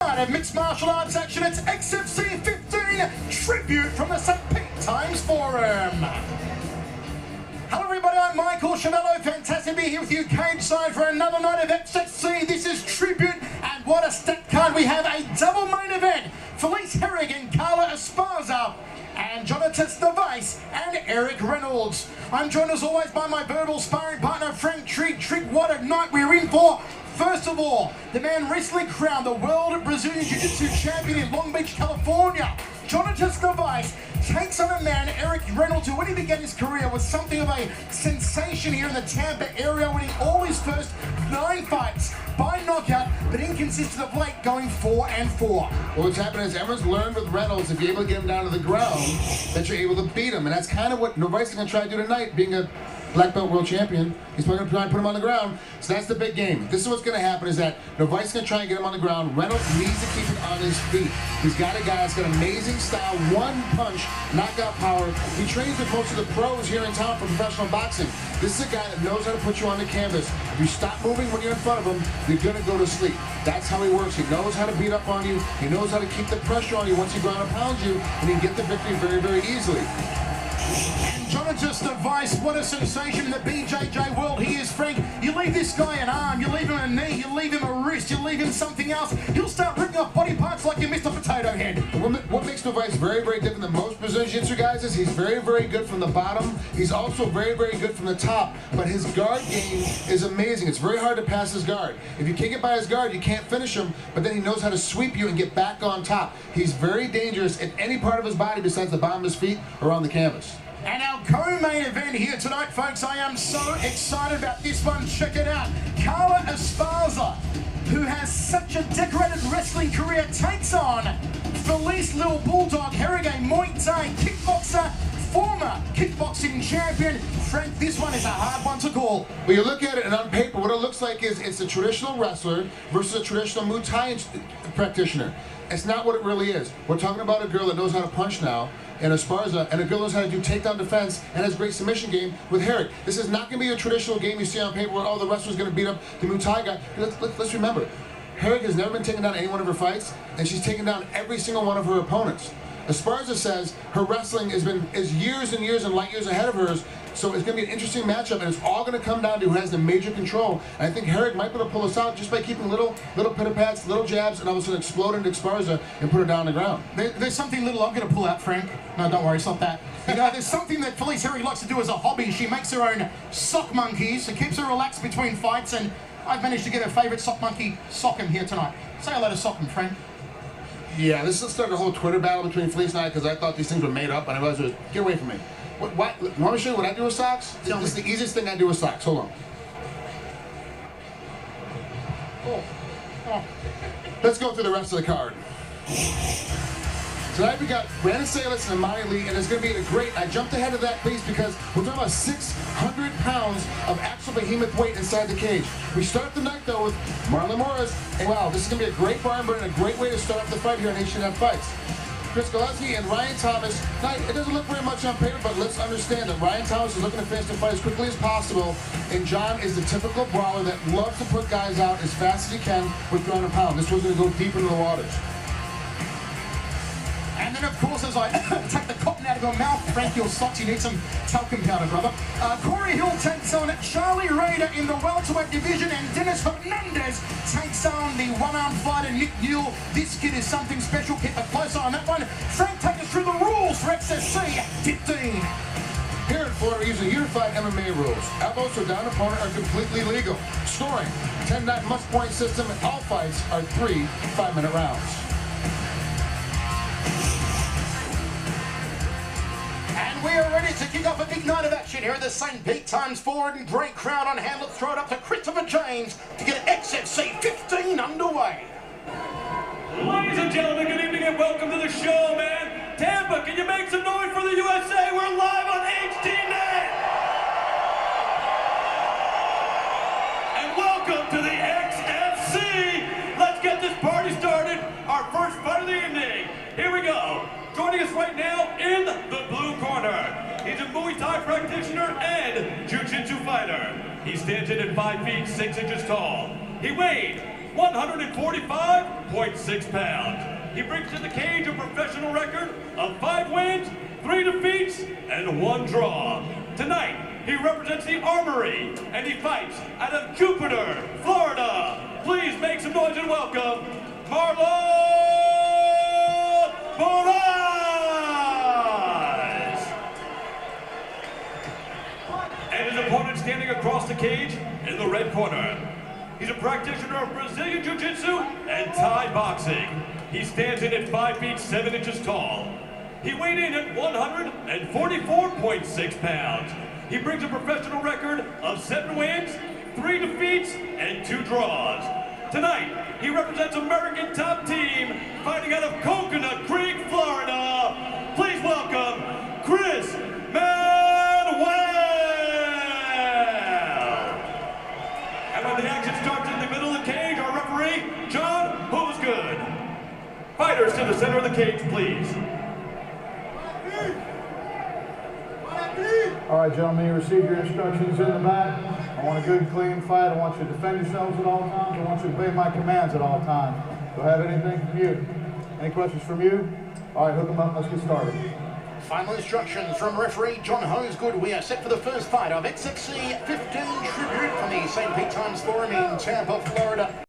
Of mixed martial arts action, it's XFC 15 tribute from the St. Pete Times Forum. Hello everybody, I'm Michael Chamello. Fantastic to be here with you cage side for another night of XFC. This is tribute, and what a stacked card. We have a double main event. Felice Herrig and Carla Esparza, and Jonathan Device and Eric Reynolds. I'm joined as always by my verbal sparring partner Frank Trigg. Trigg, what a night we're in for. First of all, the man recently crowned the World Brazilian Jiu-Jitsu Champion in Long Beach, California. Jonathan Device takes on a man, Eric Reynolds, who when he began his career was something of a sensation here in the Tampa area, winning all his first 9 fights by knockout, but inconsistent of late, going 4-4. Well, what's happened is everyone's learned with Reynolds, if you're able to get him down to the ground, that you're able to beat him. And that's kind of what Device is going to try to do tonight, being a black belt world champion. He's probably going to try and put him on the ground. So that's the big game. This is what's going to happen, is that Device is going to try and get him on the ground. Reynolds needs to keep it on his feet. He's got a guy that's got amazing style, one punch, knockout power. He trains with most of the pros here in town for professional boxing. This is a guy that knows how to put you on the canvas. If you stop moving when you're in front of him, you're going to go to sleep. That's how he works. He knows how to beat up on you. He knows how to keep the pressure on you once he ground and pounds you, and he can get the victory very, very easily. And Jonathan Device, what a sensation in the BJJ world he is, Frank. You leave this guy an arm, you leave him a knee, you leave him a wrist, you leave him something else, he'll start ripping off body parts like you missed a potato head. What makes Device very, very different than most Brazilian Jiu-Jitsu guys is he's very, very good from the bottom. He's also very, very good from the top, but his guard game is amazing. It's very hard to pass his guard. If you can't get by his guard, you can't finish him, but then he knows how to sweep you and get back on top. He's very dangerous in any part of his body besides the bottom of his feet or on the canvas. And our co-main event here tonight, folks, I am so excited about this one. Check it out. Carla Esparza, who has such a decorated wrestling career, takes on Felice Little Bulldog Herrig, a Muay Thai kickboxer, former kickboxing champion. Frank, this one is a hard one to call. Well, you look at it, and on paper, what it looks like is it's a traditional wrestler versus a traditional Muay Thai practitioner. It's not what it really is. We're talking about a girl that knows how to punch now, and Esparza, and a girl knows how to do takedown defense and has a great submission game with Herrig. This is not going to be a traditional game you see on paper where, oh, the wrestler's going to beat up the Muay Thai guy. Let's remember, Herrig has never been taken down in any one of her fights, and she's taken down every single one of her opponents. Esparza says her wrestling is years and years and light years ahead of hers, so it's going to be an interesting matchup, and it's all going to come down to who has the major control. And I think Herrig might be able to pull us out just by keeping little pitter-pats, little jabs, and all of a sudden explode into Esparza and put her down on the ground. There's something little I'm going to pull out, Frank. No, don't worry, it's not that. You know, there's something that Felice Herrig likes to do as a hobby. She makes her own sock monkeys. It keeps her relaxed between fights, and I've managed to get her favourite sock monkey, Sock'em, here tonight. Say hello to Sock'em, Frank. Yeah, this will start a whole Twitter battle between Felice and I, because I thought these things were made up, and I realized it was, get away from me. Want me to show you what I do with socks? This is the easiest thing I do with socks. Hold on. Oh. Let's go through the rest of the card. Tonight we got Brandon Salas and Amani Lee, and it's going to be a great. I jumped ahead of that piece because we're talking about 600 pounds of actual behemoth weight inside the cage. We start the night though with Marlon Morris, and wow, this is going to be a great barn burner and a great way to start off the fight here on H&M Fights. Chris Gillespie and Ryan Thomas. Now, it doesn't look very much on paper, but let's understand that Ryan Thomas is looking to finish the fight as quickly as possible, and John is the typical brawler that loves to put guys out as fast as he can with ground and pound. This one's going to go deep into the waters. And then, of course, as I take the cotton out of your mouth, Frank, your socks, you need some talcum powder, brother. Corey Hill takes on Charlie Raider in the welterweight division, and Dennis Hernandez takes on the one-armed fighter, Nick Newell. This kid is something special. Keep a close eye on that one. Frank, take us through the rules for XFC 15. Here in Florida, we're using unified MMA rules. Elbows to down opponent are completely legal. Scoring, 10-9 must-point system, and all fights are 3 5-minute rounds. And we are ready to kick off a big night of action here at the St. Pete Times Forum. And great crowd on hand. Let's throw it up to Christopher James to get XFC 15 underway. Ladies and gentlemen, good evening and welcome to the show, man. Tampa, can you make some noise for the USA? We're live on HDNet. And welcome to the XFC. Let's get this party started. Our first fight of the evening. Here we go. Joining us right now in the blue corner. He's a Muay Thai practitioner and Jiu-Jitsu fighter. He stands in at 5 feet 6 inches tall. He weighed 145.6 pounds. He brings to the cage a professional record of 5 wins, 3 defeats, and 1 draw. Tonight, he represents the Armory, and he fights out of Jupiter, Florida. Please make some noise and welcome Marlon Moraes. And his opponent standing across the cage in the red corner. He's a practitioner of Brazilian Jiu-Jitsu and Thai boxing. He stands in at 5 feet 7 inches tall. He weighed in at 144.6 pounds. He brings a professional record of 7 wins, 3 defeats, and 2 draws. Tonight, he represents American Top Team, fighting out of Coconut Creek, Florida. Please welcome Chris Manuel. And when the action starts in the middle of the cage, our referee, John Good. Fighters to the center of the cage, please. All right, gentlemen, you received your instructions in the back. I want a good, clean fight. I want you to defend yourselves at all times. I want you to obey my commands at all times. Do I have anything from you? Any questions from you? All right, hook them up. Let's get started. Final instructions from referee John Good. We are set for the first fight of XFC 15 Tribute from the St. Pete Times Forum in Tampa, Florida.